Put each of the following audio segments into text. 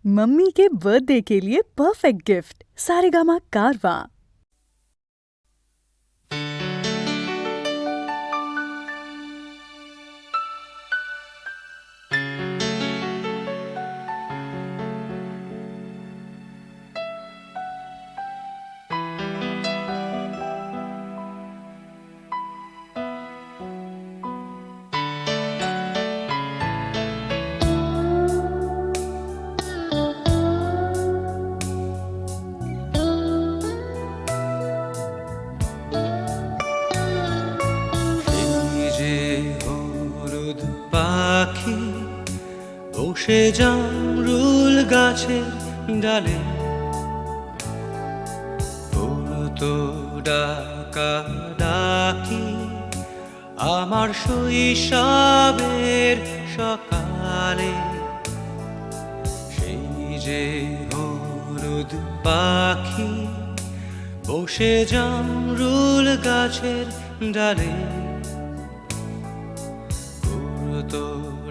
Mummy के birthday के लिए परफेक्ट गिफ्ट सारेगामा कारवां। পাখি বসে জামরুল গাছের ডালে পড়তো ডাকা ডাকি আমার শৈশবের সকালে। সেই যে হলুদ পাখি বসে জামরুল গাছের ডালে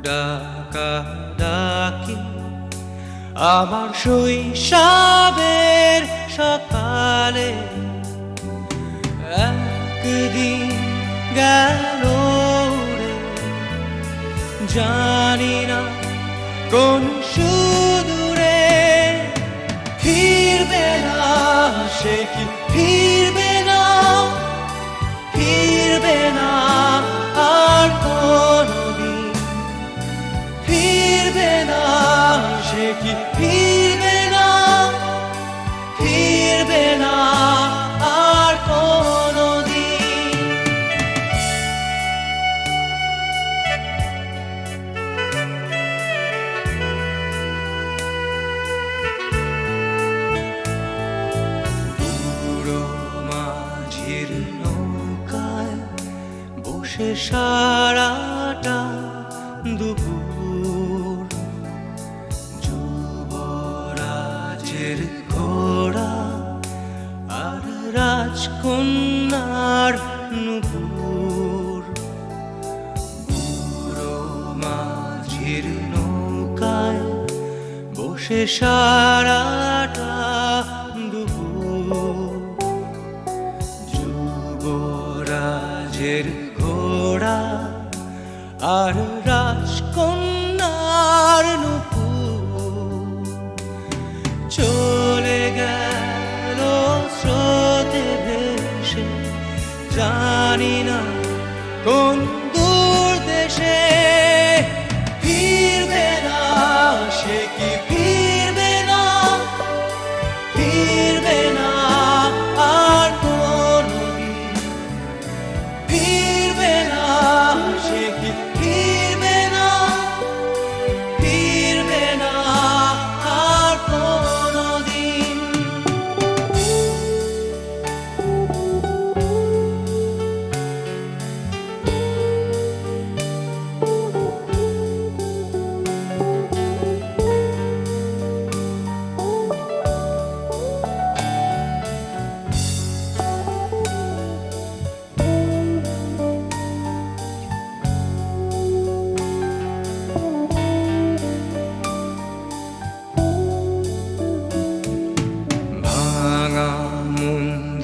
ডাকা ডাকি আমার শৈশবের সকালে। একদিন গেল রে জানি না কোন সুদূরে, ফিরবে না সে কি ফিরবে না, ফিরবে না আর কোনদিন, ফিরবে না সে কি ফিরবে না, ফিরবে না আর কোনদিন। বুড়ো মাঝির নৌকায় বসে সারাটা দুপুর, যুবরাজের ঘোড়া আর রাজকন্যার নুপুর। বুড়ো মাঝির নৌকায় বসে সারাটা দুপুর, যুবরাজের ঘোড়া আর রাজকন্যার নুপুর। চলে গেল স্রোতে ভেসে জানি না কোন দূর দেশে, ফিরবে না সে কি ফিরবে না, ফিরবে না আর কোনদিন, ফিরবে না সে কি ফিরবে না, ফিরবে না আর কোনদিন।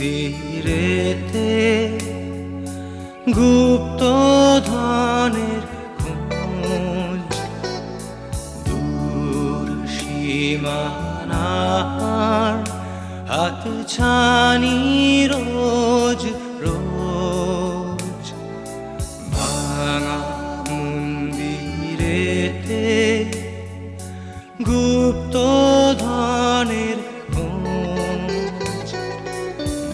মন্দিরেতে গুপ্ত ধনের খোঁজ, দূর সীমানার হাত ছানি রোজ রোজ। ভাঙা মন্দিরেতে গুপ্ত ধনের খোঁজ,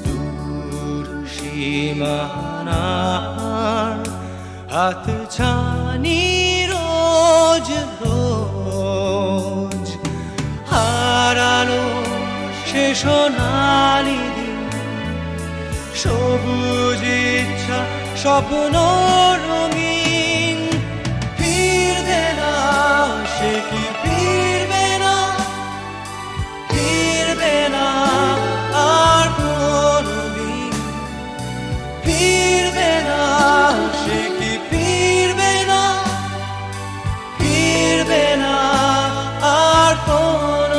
দূর সীমানার হাত ছানি রোজ রোজ। হারালো সে সোনালি দিন, সবুজ ইচ্ছা স্বপ্ন রঙিন, ফিরবে না সে কি ফিরবে না, ফিরবে না আর কোনদিন, ফিরবে না সে কি ফিরবে না, ফিরবে না আর কোন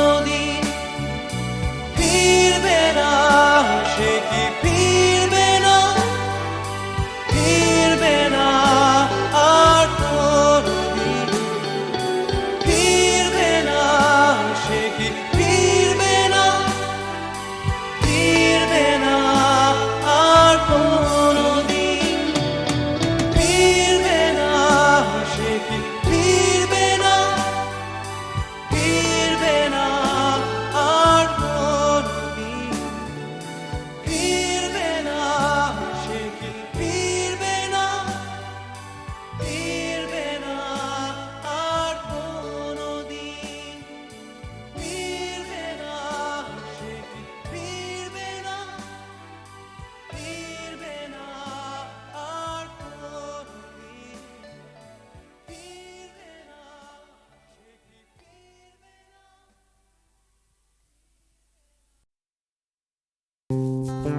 চুপি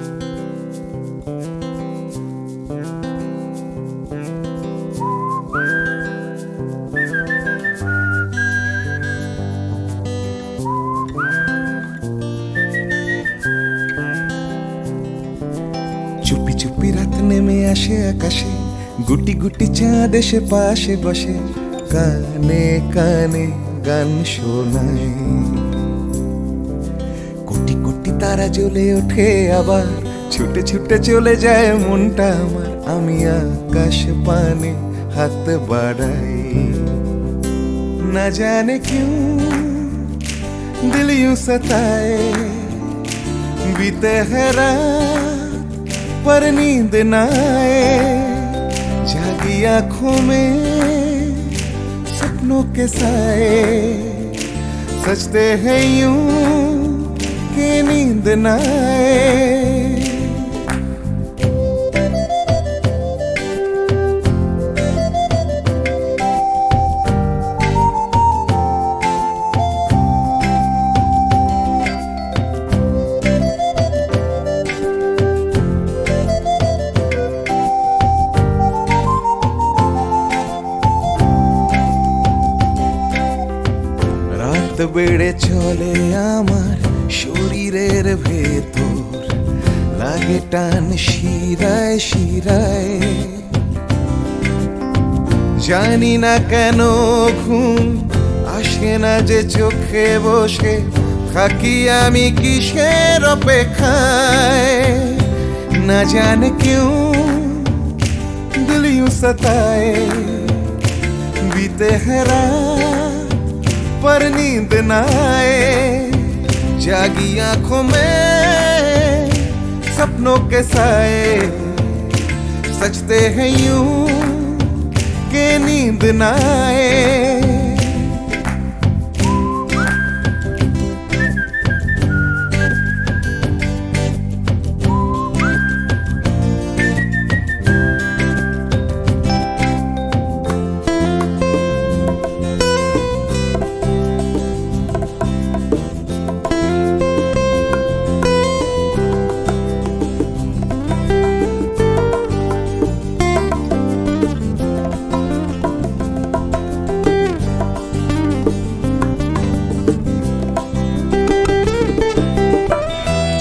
চুপি রাত নেমে আসে আকাশে, গুটি গুটি চাঁদ এসে পাশে বসে, কানে কানে গান শোনায়। কোটি কোটি তারা জ্বলে ওঠে আবার, ছুটে ছুটে চলে যায় মনটা আমার। আমি আকাশ পানে হাত বাড়াই, না জানে क्यों दिल यूं सताए, बीते है रात पर नींद न आए, जागी आंखों में सपनों के साए, सजते हैं यूं कि नींद न आए। রাত বেড়ে চলে আমার শরীরের ভেতর, লাগে টান শিরায় শিরায়, জানি না কেন ঘুম আসে না যে চোখে বসে, থাকি আমি কিসের অপেক্ষায়, না জানে क्यों दिल यूं सताए, बीते है रात पर नींद न आए, जागी आंखों में सपनों के साए, सजते हैं यूं कि नींद न आए।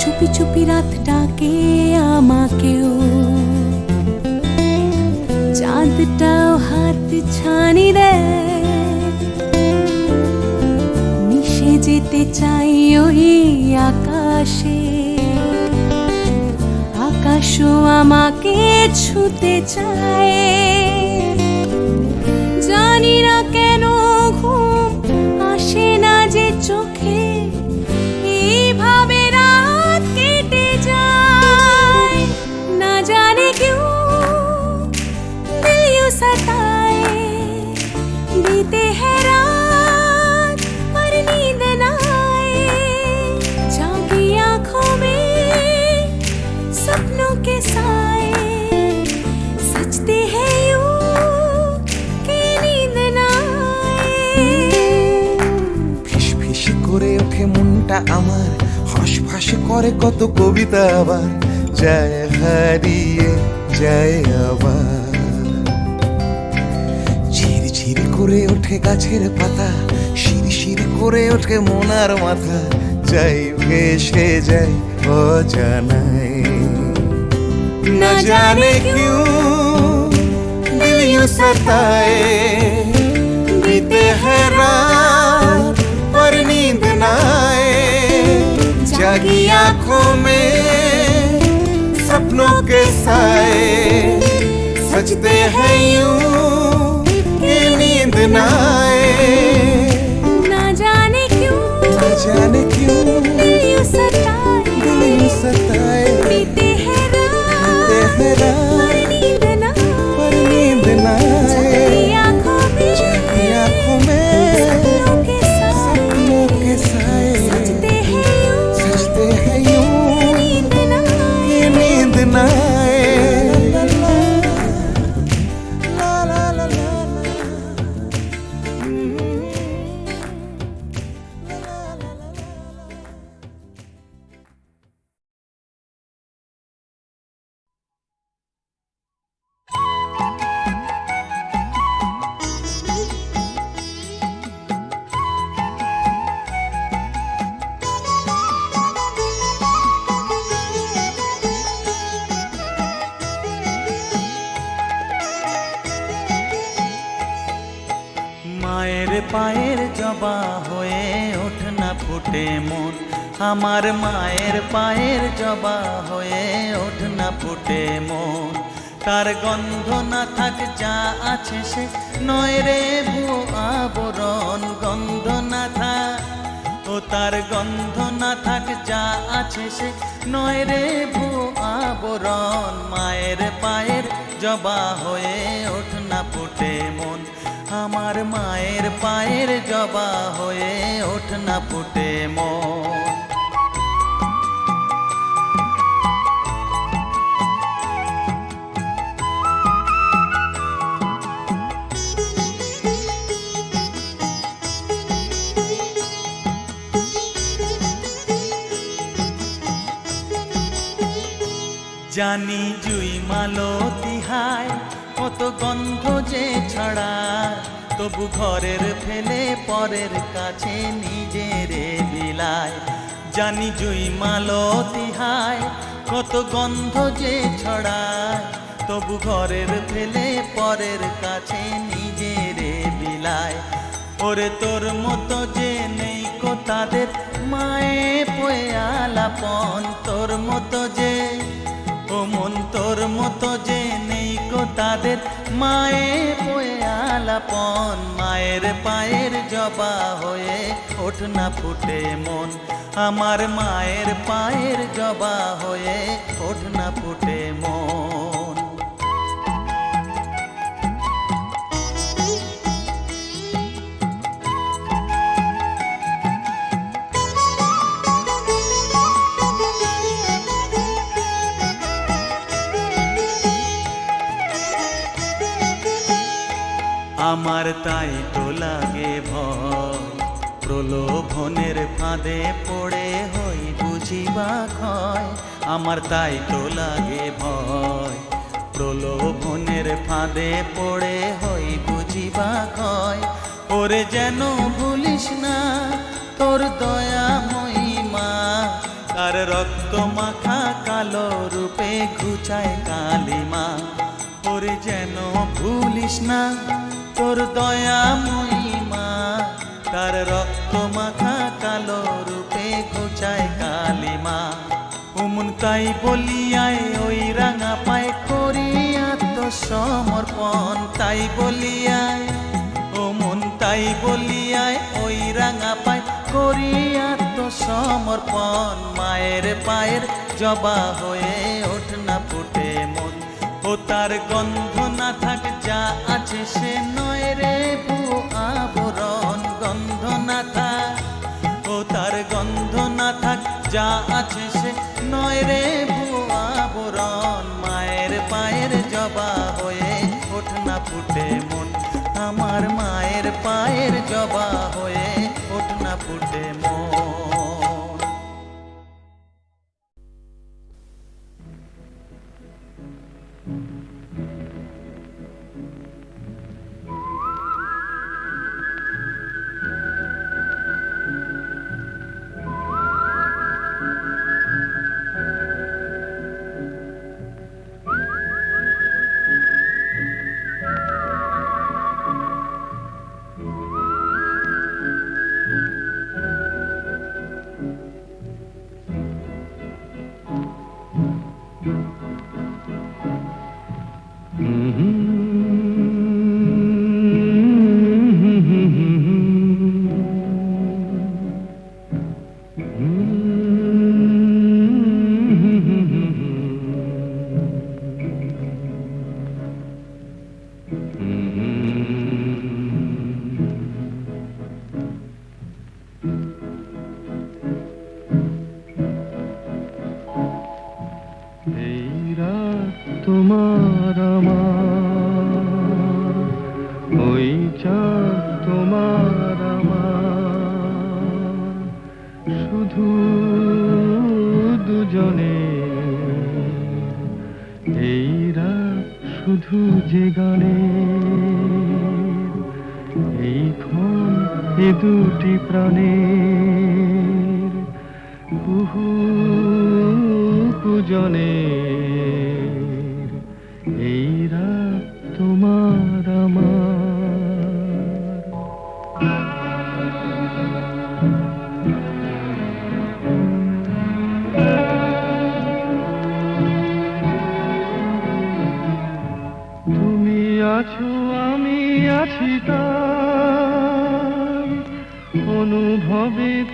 চুপি চুপি রাত ডাকে আমাকেও, চাঁদটাও হাত ছানি দেয়, মিশে যেতে চাই ওই আকাশে, আকাশও আমাকে ছুতে চায়, জানি না কেন ঘুম আসে না যে চোখে, এইভাবে রাত কেটে যায়, না জানে क्यों दिल यूं सताए, बीते है रात पर नींद न आए, जागी आंखों में सपनों के साए, सजते हैं यूं कि नींद न आए। ফিস ফিস করে ওঠে মনটা আমার, হাঁস করে কত কবিতা আবার, যায় হারিয়ে যায় আবার, ঝিরঝির করে ওঠে গাছের পাতা, শিরশির করে ওঠে মনার মাথা, যাই ভেসে যায় অজানায়, না জানে क्यों दिल यूं सताए, बीते है रात पर नींद न आए, जागी आंखों में सपनों के साए, सजते हैं यूं कि नींद न आए, ना जाने क्यों दिल यूं सताए, बीते है बीते है रात रात पर नींद न आए, पर नींद न आए, जागी आंखों में जागी आंखों में सपनों के साए, सपनों के साए, सजते हैं यूं सजते हैं यूं नींद न आए। कि नींद न आए। ला ला ला ला ला, জবা হয়ে ওঠ না ফুটে মন, আমার মায়ের পায়ের জবা হয়ে ওঠ না ফুটে মন। তার গন্ধ না থাক যা আছে সে নয় রে ভুয়ো আবরণ, গন্ধ না থাক ও তার গন্ধ না থাক যা আছে সে নয় রে ভুয়ো আবরণ। মায়ের পায়ের জবা হয়ে ওঠ না ফুটে মন, আমার মায়ের পায়ের জবা হয়ে ওঠ না ফুটে মন। জানি জুই মালতী হায় কত গন্ধ যে ছড়ায়, তবু ঘরের ফেলে পরের কাছে নিজেরে বিলায়। জানি জুই মালতী হায় কত গন্ধ যে ছড়ায়, তবু ঘরের ফেলে পরের কাছে নিজেরে বিলায়। ওরে তোর মতো যে নেই কো তাদের মায়ে পয়ে আলাপন, তোর মতো যে ও মন তোর মতো যে নেই কো তাদের মায়ে পয়ে আলাপন। মায়ের পায়ের জবা হয়ে ওঠ না ফুটে মন, আমার মায়ের পায়ের জবা হয়ে ওঠ না ফুটে মন। আমার তাই তো লাগে ভয়, প্রলোভনের ফাঁদে পড়ে হই বুঝিবা ক্ষয়। আমার তাই তো লাগে ভয়, প্রলোভনের ফাঁদে পড়ে হই বুঝিবা ক্ষয়। ওরে যেন ভুলিস না তোর দয়া মহিমা, তার রক্ত মাখা কালো রূপে ঘুচায় কালিমা। ওরে যেন ভুলিস না তোর দয়া মহিমা, তার রক্ত মাখা কালো রূপে ঘুচায় কালিমা। উমন তাই বলিয়ায় ওই রাঙা পায় করি আত্মসমর্পণ, তাই বলিয়ায় ও মন তাই বলিয়ায় ওই রাঙা পায় করি আত্মসমর্পণ। মায়ের পায়ের জবা হয়ে ওঠ না ফুটে মন, ও তার গন্ধ না থাক যা আছে সে নয় রে ভুয়ো আবরণ, গন্ধ না থাক ও তার গন্ধ না থাক যা আছে সে নয় রে ভুয়ো আবরণ। মায়ের পায়ের জবা হয়ে ওঠ না ফুটে মন, আমার মায়ের পায়ের জবা হয়ে ওঠ না ফুটে মন। তোমার আমার ওই চাঁদ তোমার আমার, শুধু দুজনে এই রাত শুধু যে গানে, এই ক্ষণ এ দুটি প্রাণের কুহু কুজনে, এই রাত তোমার আমার।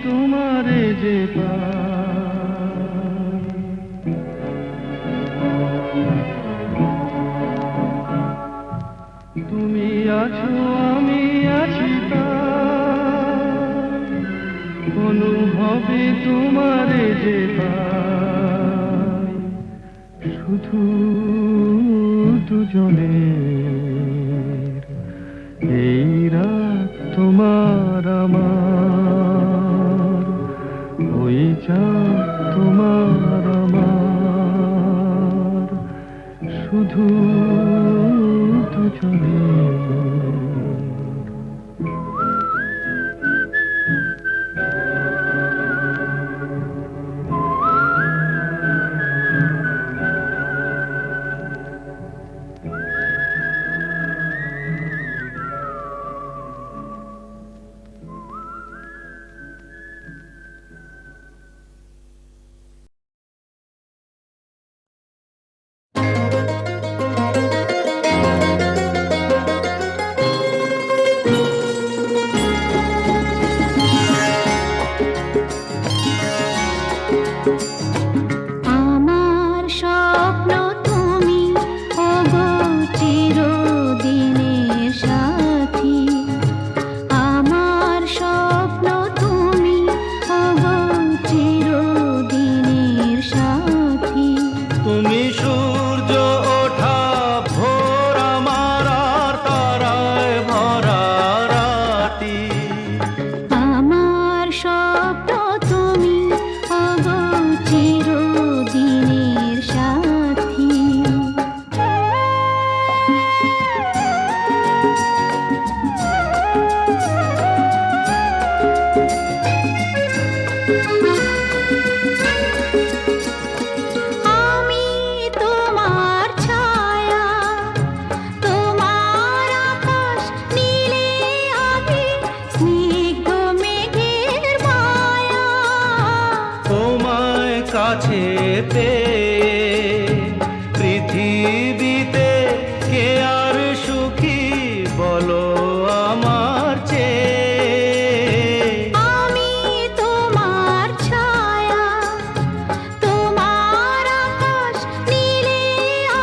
তোমারে যে পাই। তুমি আছো আমি আছি তাই, অনুভবে তোমারে যে পাই। শুধু দুজনের এই রাত তোমার আমার, ওই চাঁদ তোমার আমার, শুধু দুজনের। আমার স্বপ্ন তুমি ওগো চিরদিনের সাথী, আমার স্বপ্ন তুমি ওগো চিরদিনের সাথী। তুমি সূর্য ওঠা ভোর আমার আর তারায় ভরা রাতি। আমার স্বপ্ন তুমি ওগো চিরদিনের সাথী। আমি তোমার ছায়া, তোমার আকাশ নীলে আমি স্নিগ্ধ মেঘের মায়া। তোমায় কাছে পেয়ে পৃথিবীতে কে আর সুখী বলো আমার চেয়ে। আমি তোমার ছায়া, তোমার আকাশ নীলে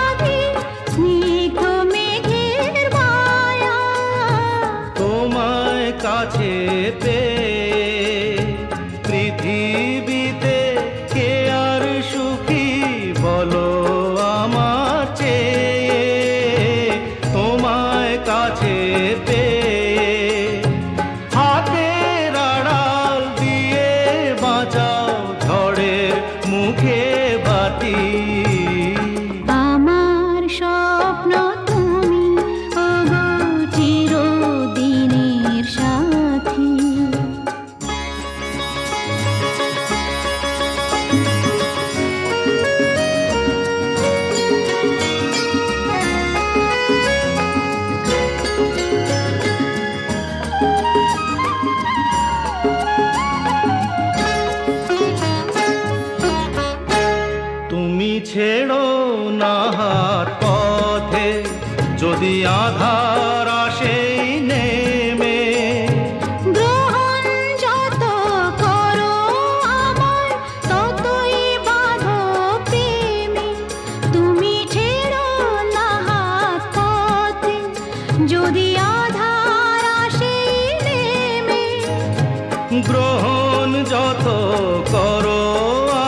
আমি স্নিগ্ধ মেঘের মায়া। তোমায় কাছে পেয়ে পৃথিবীতে কে আর সুখী বলো আমার চেয়ে। তোমায় কাছে পেয়ে হাতের আড়াল দিয়ে বাঁচাও ঝড়ের মুখে বাতি। আমার স্বপ্ন তুমি ওগো চিরদিনের সাথী। তুমি ছেড়ো না হাত পথে যদি আধার আসে নেমে। গ্রহণ যত করো আমায় ততই বাঁধো প্রেমে। তুমি ছেড়ো না হাত পথে যদি আধার আসে নেমে। গ্রহণ যত করো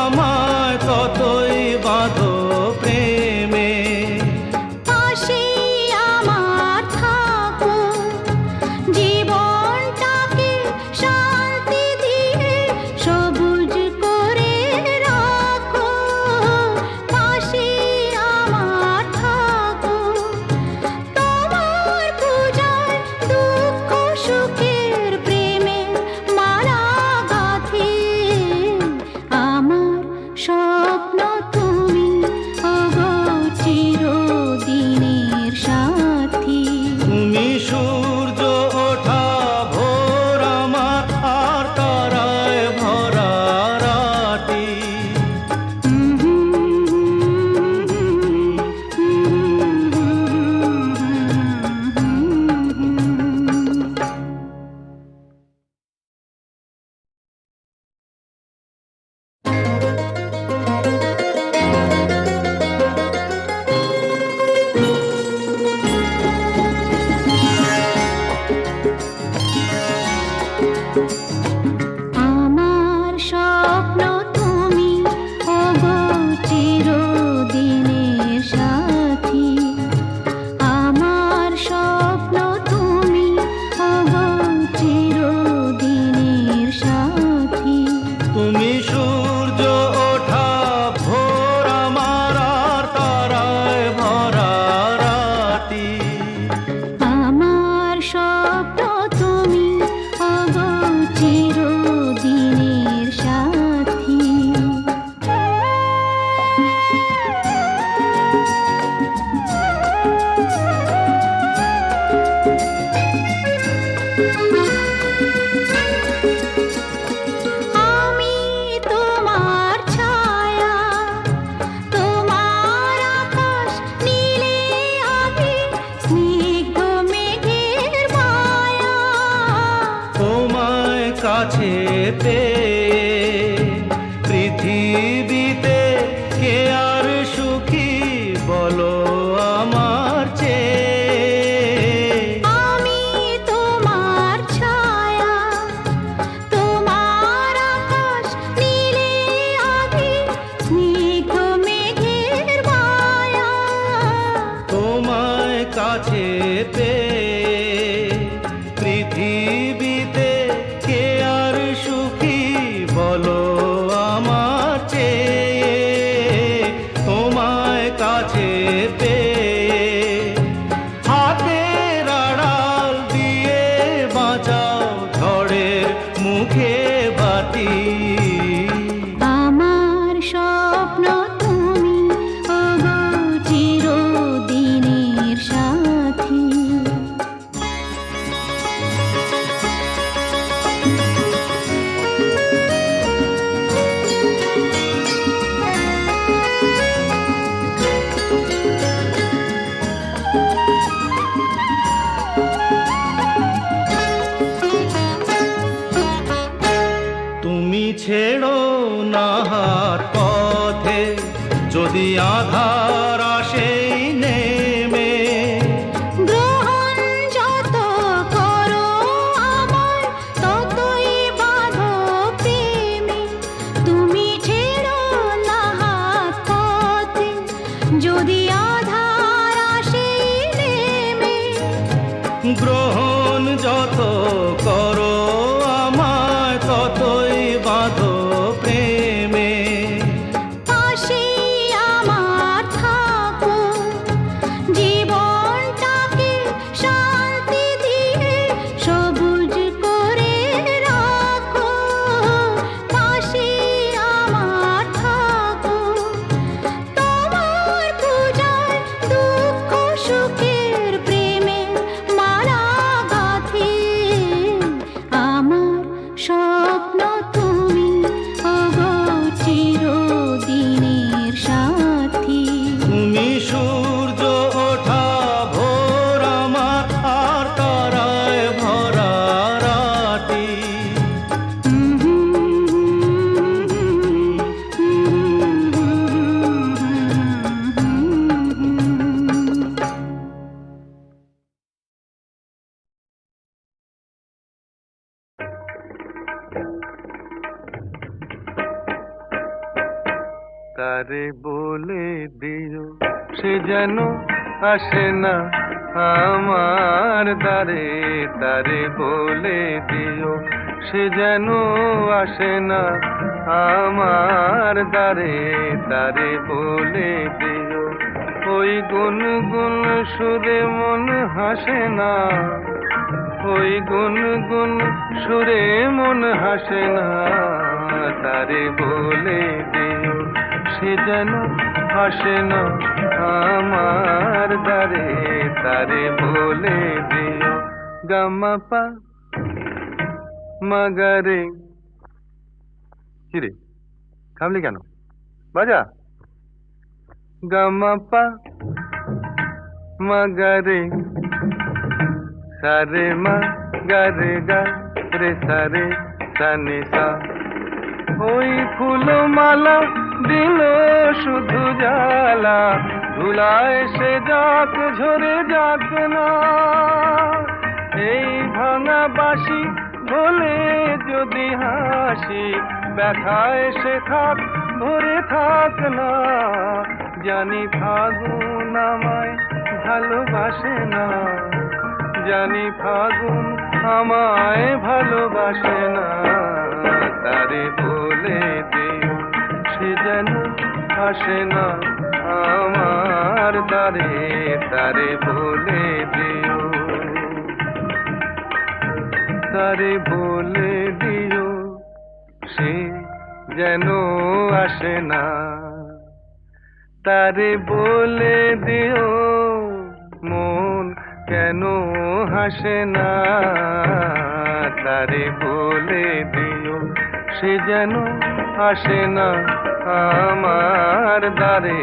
আমায় ততই বাঁধো প্রেমে। পাশে আমার থাকো, জীবনটাকে শান্তি দিয়ে সবুজ করে রাখো। পাশে আমার থাকো, তোমার পূজায় দুঃখ সুখের প্রেমে মালা গাঁথি। বলো আমার চেয়ে তোমায় কাছে পেয়ে হাতের আড়াল দিয়ে বাঁচাও ঝড়ের মুখে বাতি আমার স্বপ্ন তুমি ওগো চিরদিনের সাথী তুমি ছেড়ো না হাত পথে যদি আধার আসে নেমে গ্রহণ যত করো আমার ততই বাঁধো প্রেমে তুমি ছেড়ো না হাত পথে যদি আধার আসে নেমে গ্রহণ যত করো আমায় ততই বাঁধো প্রেমে পাশে আমার থাকো জীবনটাকে শান্তি দিয়ে সবুজ করে রাখো পাশে আমার থাকো তোমার পূজায় দুঃখ সুখের প্রেমের মালা গাঁথি আমার স্বপ্ন তুমি ওগো চিরদিনের সাথী তুমি সূর্য ওঠা ভোর আমার আর তারায় ভরা রাতি তারে বলে দিও সে যেন আসে না আমার দ্বারে তারে বলে দিও সে যেন আসে না আমার দ্বারে তারে বলে দিও ওই গুনগুন সুরে মন হাসে না ওই গুনগুন সুরে মন হাসে না তারে বলে দিও সে যেন হাসে না আমার দ্বারে তারে বলে দিও গামা পা মাগারে কিরে থামলি কেন বাজা গামা পা মাগারে সারে মা গারে গা রে সারে সানে সা ওই ফুলমালা দিল শুধু জ্বালা ধুলায় সে যাক ঝরে যাক না এই ভাঙা বাঁশি বলে যদি হাসি ব্যথায় সে থাক ভরে থাক না জানি ফাগুন আমায় ভালোবাসে না জানি ফাগুন আমায় ভালোবাসে না তারে বলে দিও সে যেন আসে না আমার দ্বারে তারে বলে দিও তারে বলে দিও সে যেন আসে না তারে বলে দিও মন কেন হাসে না তারে বলে দিও সে যেন আসে না আমার দ্বারে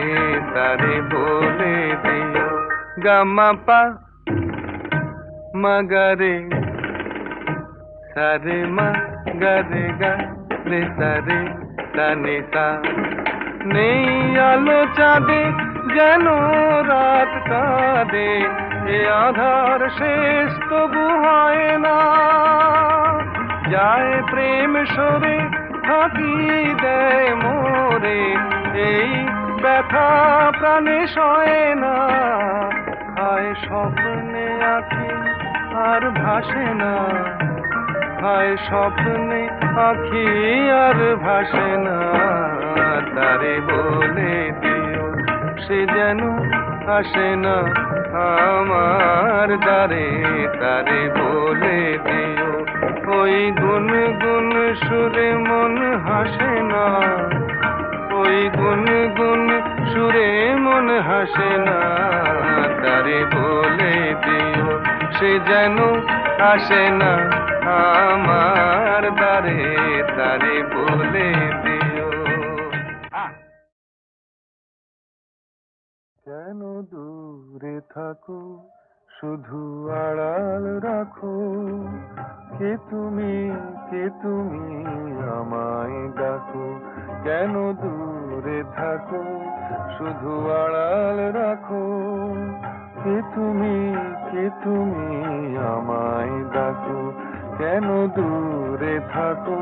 তারে বলে দিও গামা পা মাগারে সারে মা গারে গা রে সারে সানে সা নেই আলো চাঁদে যেন রাত কাঁদে এ আধার শেষ তবু হয় না যায় প্রেম সরে ফাঁকি দেয় মোরে এই ব্যথা প্রাণে সয় না খায় স্বপ্নে আঁখি আর ভাসে না হায় স্বপ্নে আখি আর ভাসে না, তারে বলে দিও সে যেন আসে না আমার দ্বারে, তারে বলে দিও ওই গুনগুন সুরে মন হাসে না, ওই গুনগুন সুরে মন হাসে না, তারে বলে দিও সে যেন আসে না আমার দ্বারে, তারে বলে দিও। কেন দূরে থাকো শুধু আড়াল রাখো, কে তুমি আমায় ডাকো, কেন দূরে থাকো শুধু আড়াল রাখো, কে তুমি আমায় ডাকো, কেন দূরে থাকো।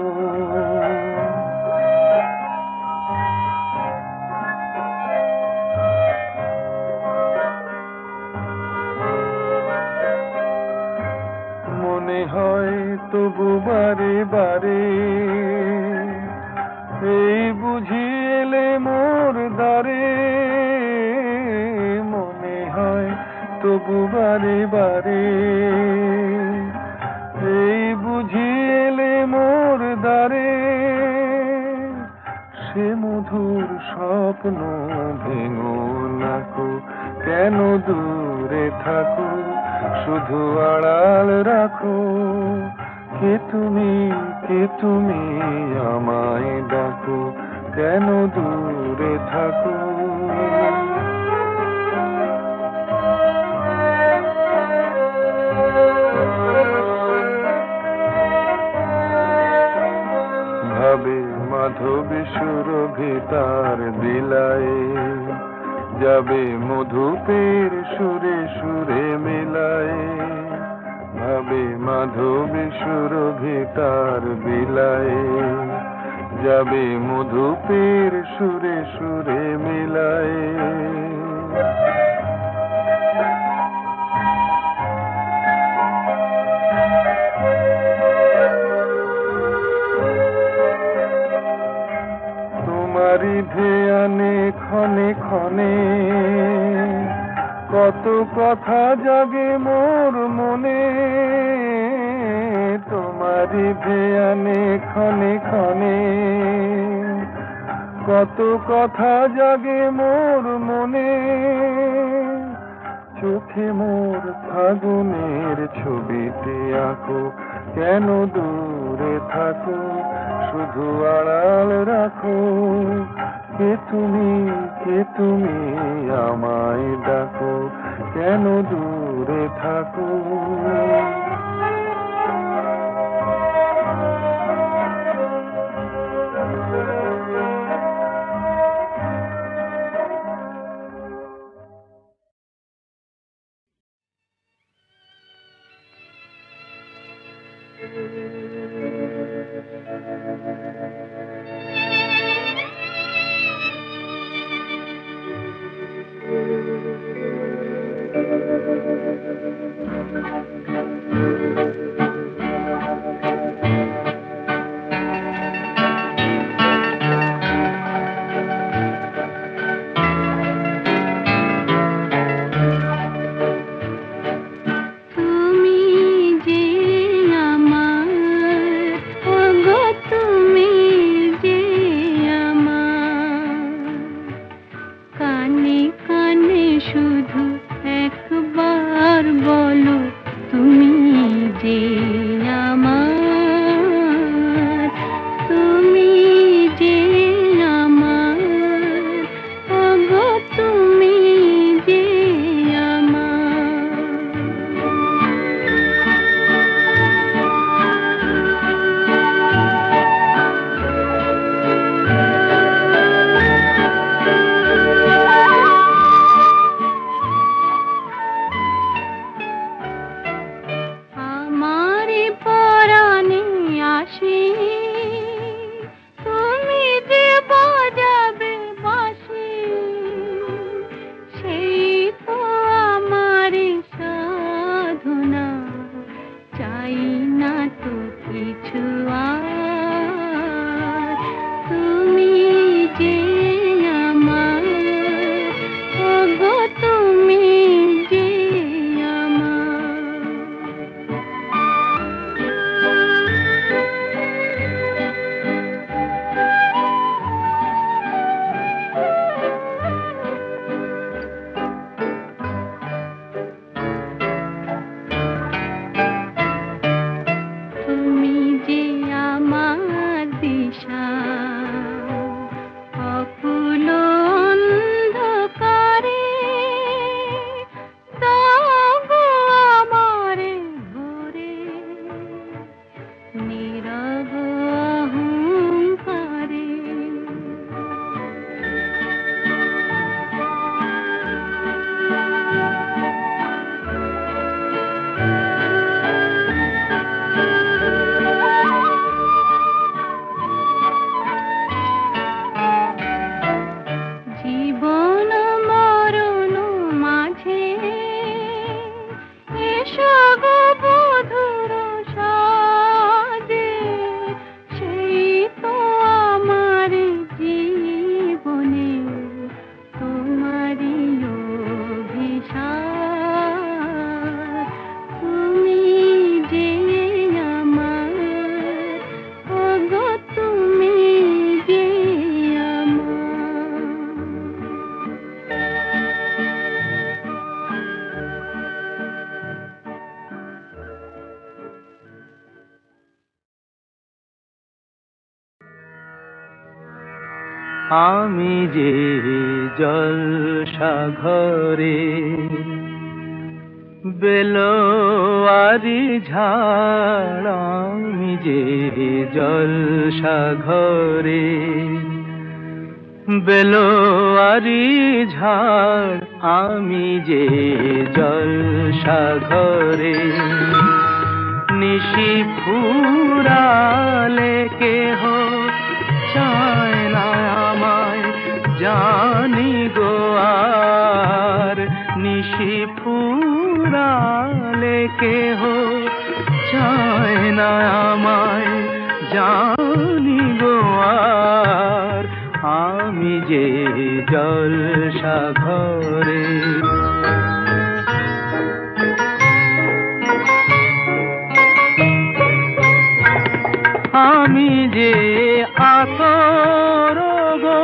মনে হয় তবু বারে বারে এই বুঝি এলে মোর দ্বারে, মনে হয় তবু বারে বারে এই বুঝি এলে মোর দ্বারে, সে মধুর স্বপ্ন ভেঙো নাকো, কেন দূরে থাকো শুধু আড়াল রাখো, কে তুমি আমায় ডাকো, কেন দূরে থাকো। ভাবে মাধবী সুরভি তার বিলায়ে, যাবে মধুপের সুরে সুরে মিলায়ে, ভাবে মাধবী সুরভি তার বিলায়ে, যাবে মধুপের সুরে সুরে মিলায়ে। তোমারি ধ্যানে ক্ষণে ক্ষণে কত কথা জাগে মোর মনে, তোমারি ধ্যানে ক্ষণে ক্ষণে কত কথা জাগে মোর মনে, চোখে মোর ফাগুনের ছবিতে আঁকো, কেন দূরে থাকো শুধু আড়াল রাখো, কে তুমি আমায় ডাকো, কেন দূরে থাকো। আমি যে জলসাঘরে বেলোয়ারি ঝাড়, আমি যে জলসাঘরে বেলোয়ারি ঝাড়, আমি যে জলসাঘরে নিশি ফুরালে কেহ চায় না আমায়, জানি গো আর নিশি ফুরালে কেহ চায় না আমায়, জানি গো আর আমি যে জলসাঘরে। আমি যে আতর গো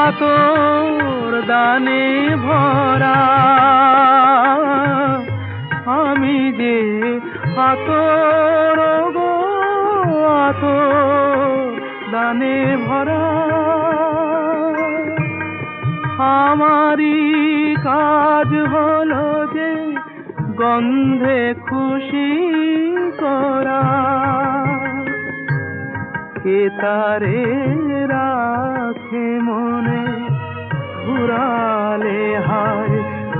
আতর দানে ভরা, আমি যে আতর গো আতর দানে ভরা, আমারই কাজ হলো যে গন্ধে খুশি করা, কে তারে রাখে মনে ফুরালে হায়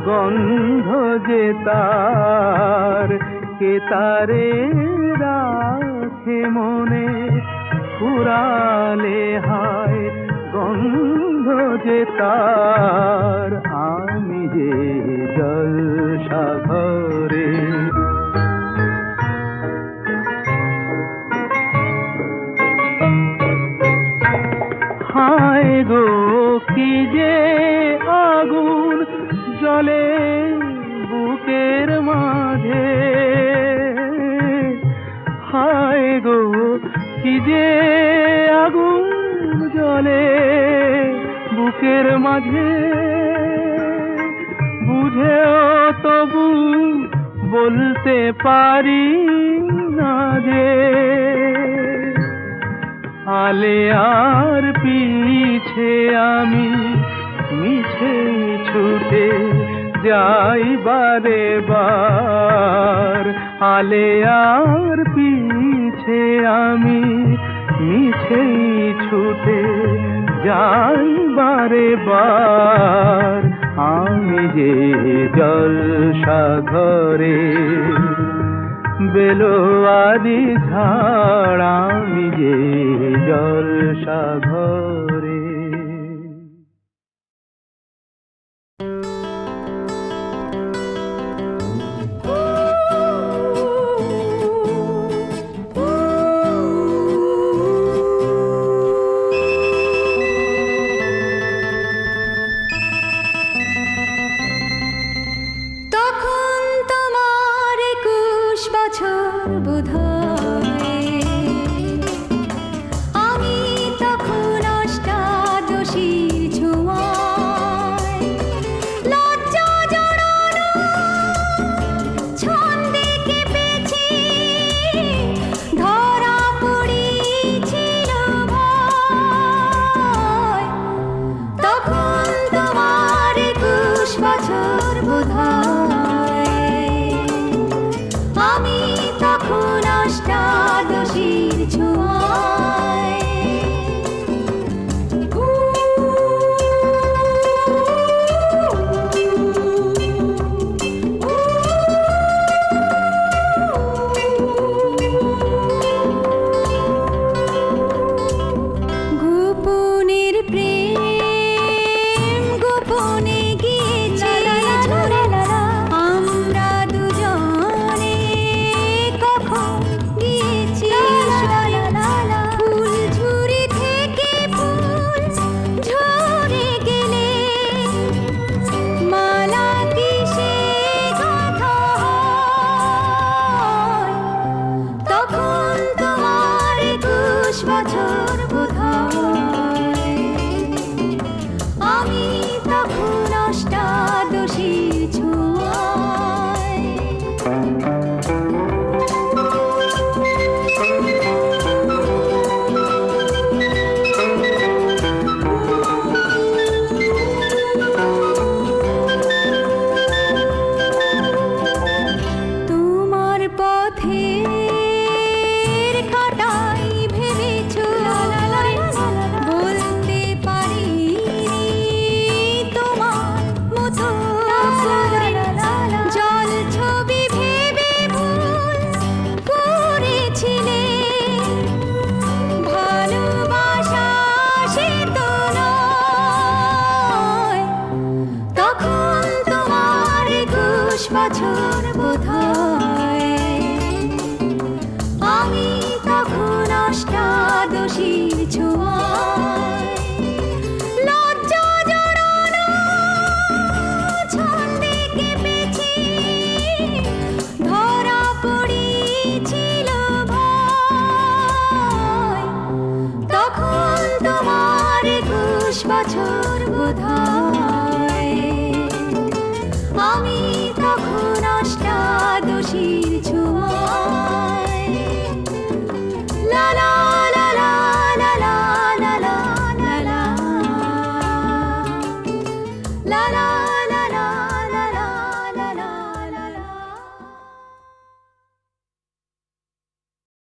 গন্ধ যে তার, কে তারে রাখে মনে ফুরালে হায় গন্ধ যে তার, আমি যে জলসাঘরে। হায় গো কি যে আগুন জ্বলে বুকের মাঝে, হায় গো কি যে আগুন জ্বলে বুকের মাঝে, বুঝেও তবু বলতে পারি না যে আলে আর পিছে আমি মিছে ছুটে যাই বারে বার, আলে আর পিছে আমি মিছে ছুটে যাই বারে বার, আমি যে জলসাঘরে বেলোয়ারি ঝাড়, আমি যে জলসাঘরে। তখন তোমার 21 বছর বোধহয়, আমি তখন 8 বোধহয় আমি তখন অষ্টাদশীর ছোঁয়ায় লজ্জা জড়ানো ছন্দে কেঁপেছি ধরা পড়েছিল ভয় তখন তোমার 21 বছর বোধহয় আমি তখন অষ্টাদশীর ছোঁয়ায়